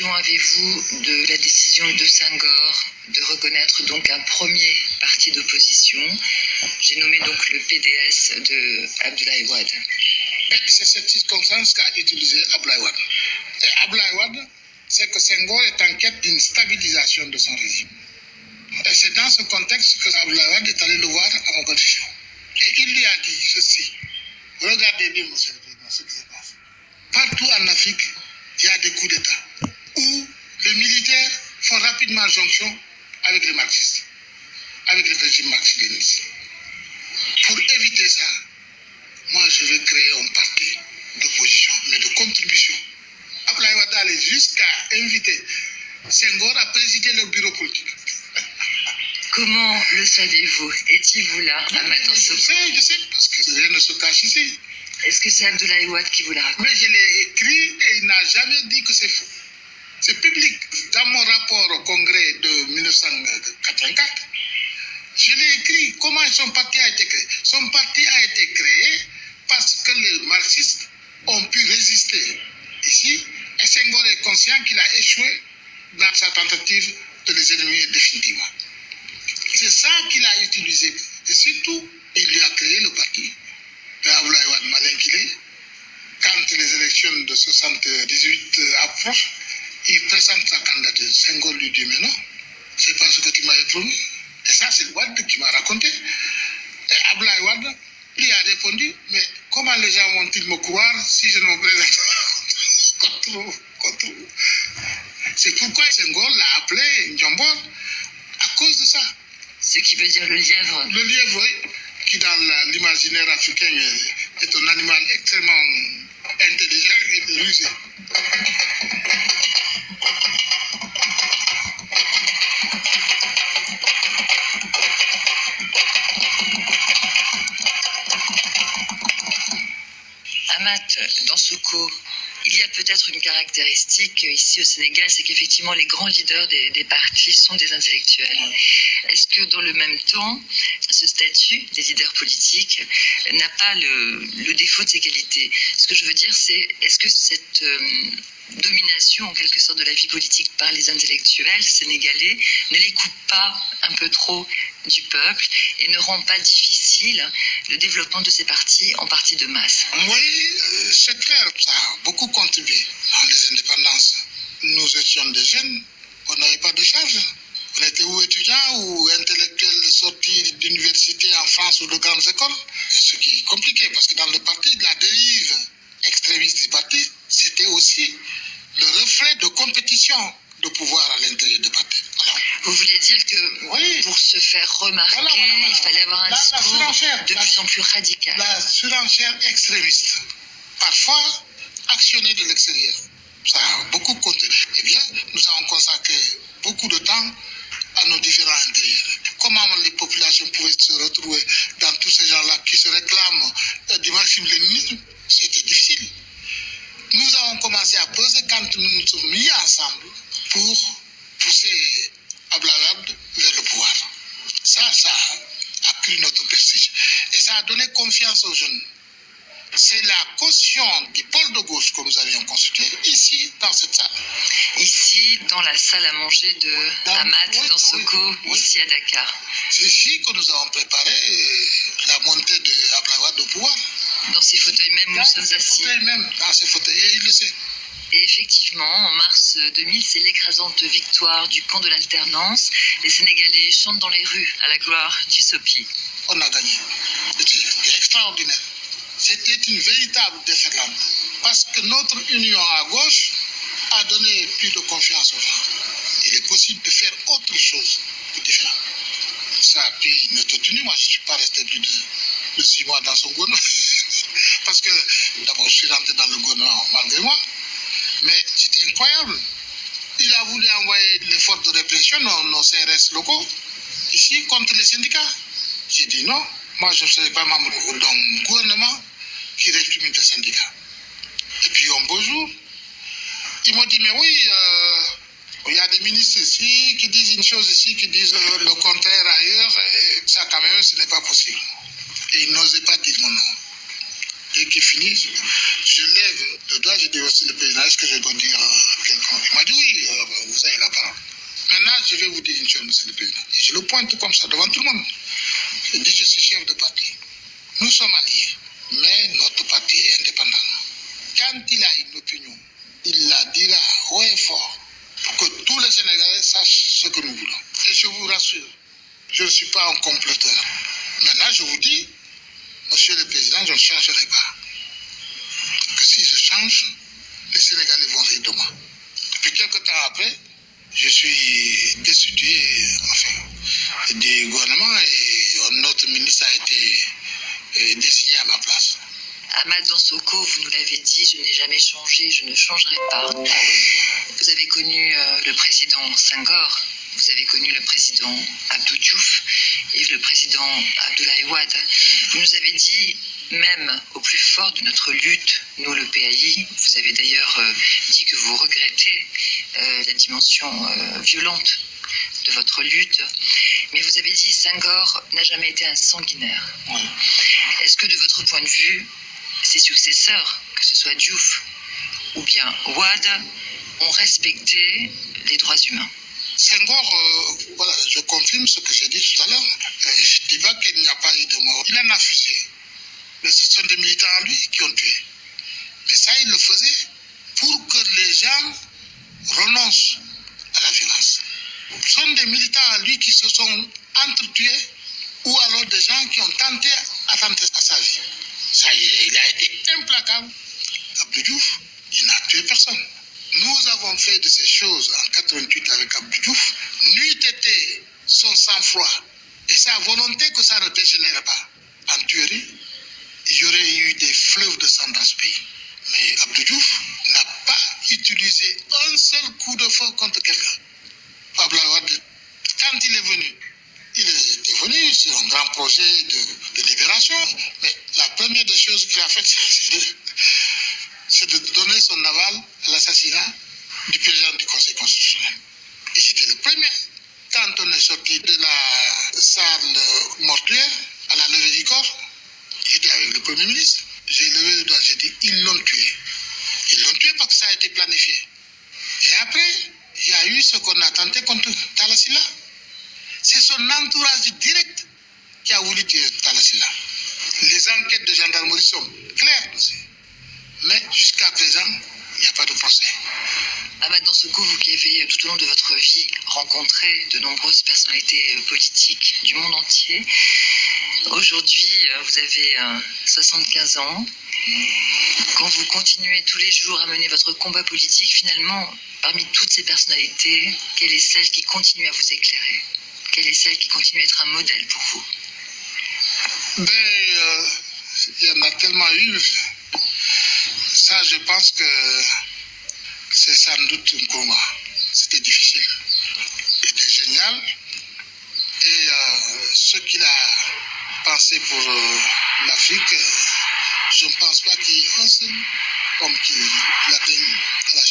opinion avez-vous de la décision de Senghor de reconnaître donc un premier parti d'opposition? J'ai nommé donc le PDS de Abdoulaye Wade. C'est cette circonstance qu'a utilisé Abdoulaye Wade. Et Abdoulaye Wade, c'est que Senghor est en quête d'une stabilisation de son régime. Et c'est dans ce contexte que Abdoulaye Wade est allé le voir à Mogadiscio. Et il lui a dit ceci. Regardez bien, monsieur le président, ce qui se passe. Partout en Afrique, il y a des coups d'État où les militaires font rapidement jonction avec les marxistes, avec le régime marxiste-léniniste. Pour éviter ça, moi je vais créer un parti d'opposition, mais de contribution. Abdoulaye Wade allait jusqu'à inviter Senghor à présider le bureau politique. Comment le savez-vous? Étiez-vous là à Matansoko? Je sais, parce que rien ne se cache ici. Est-ce que c'est Abdoulaye Wade qui vous l'a raconté? Mais je l'ai écrit et il n'a jamais dit que c'est faux. C'est public. Dans mon rapport au congrès de 1984, je l'ai écrit comment son parti a été créé. Son parti a été créé parce que les marxistes ont pu résister ici et Senghor est conscient qu'il a échoué dans sa tentative de les éliminer définitivement. C'est ça qu'il a utilisé. Et surtout, il lui a créé le parti. Abdoulaye Wade, malin qu'il est, quand les élections de 78 approchent, il présente sa candidature. Senghor lui dit, mais non, c'est pas ce que tu m'avais promis. Et ça, c'est Wade qui m'a raconté. Et Abdoulaye Wade lui a répondu, mais comment les gens vont-ils me croire si je ne me présente contre vous? C'est pourquoi Senghor l'a appelé Ndjombor à cause de ça. Ce qui veut dire le lièvre. Le lièvre, oui, qui dans l'imaginaire africain est un animal extrêmement intelligent et rusé. Amath Dansokho, il y a peut-être une caractéristique ici au Sénégal, c'est qu'effectivement les grands leaders des partis sont des intellectuels. Est-ce que dans le même temps, ce statut des leaders politiques n'a pas le défaut de ses qualités? Ce que je veux dire, c'est est-ce que cette domination en quelque sorte de la vie politique par les intellectuels sénégalais ne les coupe pas un peu trop du peuple et ne rend pas difficile le développement de ces partis en partis de masse? Oui, c'est clair, ça a beaucoup contribué dans les indépendances. Nous étions des jeunes, on n'avait pas de charge. On était ou étudiants ou intellectuels sortis d'université en France ou de grandes écoles. Et ce qui est compliqué, parce que dans le parti, la dérive extrémiste du parti, c'était aussi le reflet de compétition de pouvoir à l'intérieur du parti. Alors, vous voulez dire que oui, pour se faire remarquer, il fallait avoir un discours de plus en plus radical. La surenchère extrémiste, parfois actionnée de l'extérieur, ça a beaucoup compté. Eh bien, nous avons consacré beaucoup de temps à nos différents intérieurs. Comment les populations pouvaient se retrouver dans tous ces gens-là qui se réclament du marxisme-léninisme? C'était difficile. Nous avons commencé à peser quand nous nous sommes mis ensemble pour pousser Abdoulaye Wade vers le pouvoir. Ça a pris notre prestige. Et ça a donné confiance aux jeunes. C'est la caution du pôle de gauche que nous avions constitué ici, dans cette salle. Ici, dans la salle à manger de Amath Dansokho, ici à Dakar. C'est ici que nous avons préparé la montée de Abdoulaye Wade au pouvoir. Dans ces fauteuils même où nous sommes assis. Dans ces fauteuils, et il le sait. Et effectivement, en mars 2000, c'est l'écrasante victoire du camp de l'alternance. Les Sénégalais chantent dans les rues à la gloire du SOPI. On a gagné. C'était extraordinaire. C'était une véritable déferlante. Parce que notre union à gauche a donné plus de confiance aux gens. Il est possible de faire autre chose de différent. Ça a pris notre tenue. Moi, je ne suis pas resté plus de 6 mois dans son gouvernement. Parce que d'abord, je suis rentré dans le gouvernement malgré moi. Mais c'était incroyable. Il a voulu envoyer les forces de répression, nos CRS locaux, ici, contre les syndicats. J'ai dit non. Moi, je ne serai pas membre d'un gouvernement qui réprime les syndicats. Et puis, un beau jour, ils m'ont dit, mais oui, il y a des ministres ici qui disent une chose ici, qui disent le contraire ailleurs, et ça, quand même, ce n'est pas possible. Et ils n'osaient pas dire mon nom. Et qui finit, je lève le doigt, je dis aussi le président, est-ce que je dois dire à quelqu'un? Il m'a dit oui, je vais vous dire une chose, monsieur le président. Et je le pointe comme ça devant tout le monde. Je dis, je suis chef de parti. Nous sommes alliés, mais notre parti est indépendant. Quand il a une opinion, il la dira haut et fort pour que tous les Sénégalais sachent ce que nous voulons. Et je vous rassure, je ne suis pas un comploteur. Maintenant, je vous dis, monsieur le président, je ne changerai pas. Que si je change, les Sénégalais vont rire de moi. Depuis quelques temps après, je suis destitué du gouvernement et un autre ministre a été désigné à ma place. Ahmad Dansokho, vous nous l'avez dit, je n'ai jamais changé, je ne changerai pas. Vous avez connu le président Senghor, vous avez connu le président Abdou Diouf et le président Abdoulaye Wade. Vous nous avez dit, même au plus fort de notre lutte, nous le PAI, vous avez d'ailleurs dit que vous regrettez la dimension violente de votre lutte, mais vous avez dit Senghor n'a jamais été un sanguinaire. Oui. Est-ce que de votre point de vue, ses successeurs, que ce soit Diouf ou bien Wade, ont respecté les droits humains? Senghor, voilà, je confirme ce que j'ai dit tout à l'heure. Je ne dis pas qu'il n'y a pas eu de mort. Il en a fusillé. Mais ce sont des militants à lui qui ont tué. Mais ça, il le faisait pour que les gens renoncent à la violence. Ce sont des militants à lui qui se sont entretués ou alors des gens qui ont tenté à sa vie. Ça, il a été implacable. Abdou Diouf, il n'a tué personne. Nous avons fait de ces choses en 88 avec Abdou Diouf. N'eût été son sang-froid et sa volonté que ça ne dégénère pas en tuerie, il y aurait eu des fleuves de sang dans ce pays. Mais Abdou Diouf n'a pas utilisé un seul coup de feu contre quelqu'un. Abdoulaye Wade, quand il est venu, sur un grand projet de libération. Mais la première des choses qu'il a faites, c'est de donner son aval à l'assassinat du président du Conseil constitutionnel. Et j'étais le premier. Quand on est sorti de la salle mortuaire à la levée du corps, j'étais avec le Premier ministre. J'ai levé le doigt, j'ai dit, ils l'ont tué. Ils l'ont tué parce que ça a été planifié. Et après, il y a eu ce qu'on a tenté contre Talla Sylla. C'est son entourage direct qui a voulu tuer Talla Sylla. Les enquêtes de gendarmerie sont claires aussi. Mais jusqu'à présent, il n'y a pas de procès. Ahmad Dansokho, vous qui avez tout au long de votre vie rencontré de nombreuses personnalités politiques du monde entier, aujourd'hui vous avez 75 ans. Quand vous continuez tous les jours à mener votre combat politique, finalement, parmi toutes ces personnalités, quelle est celle qui continue à vous éclairer? Quelle est celle qui continue à être un modèle pour vous? Il y en a tellement eu. Ça, je pense que c'est sans doute un combat. C'était difficile. Il était génial. Et ce qu'il a pensé pour l'Afrique, je ne pense pas qu'il y ait un seul homme qui l'atteigne à la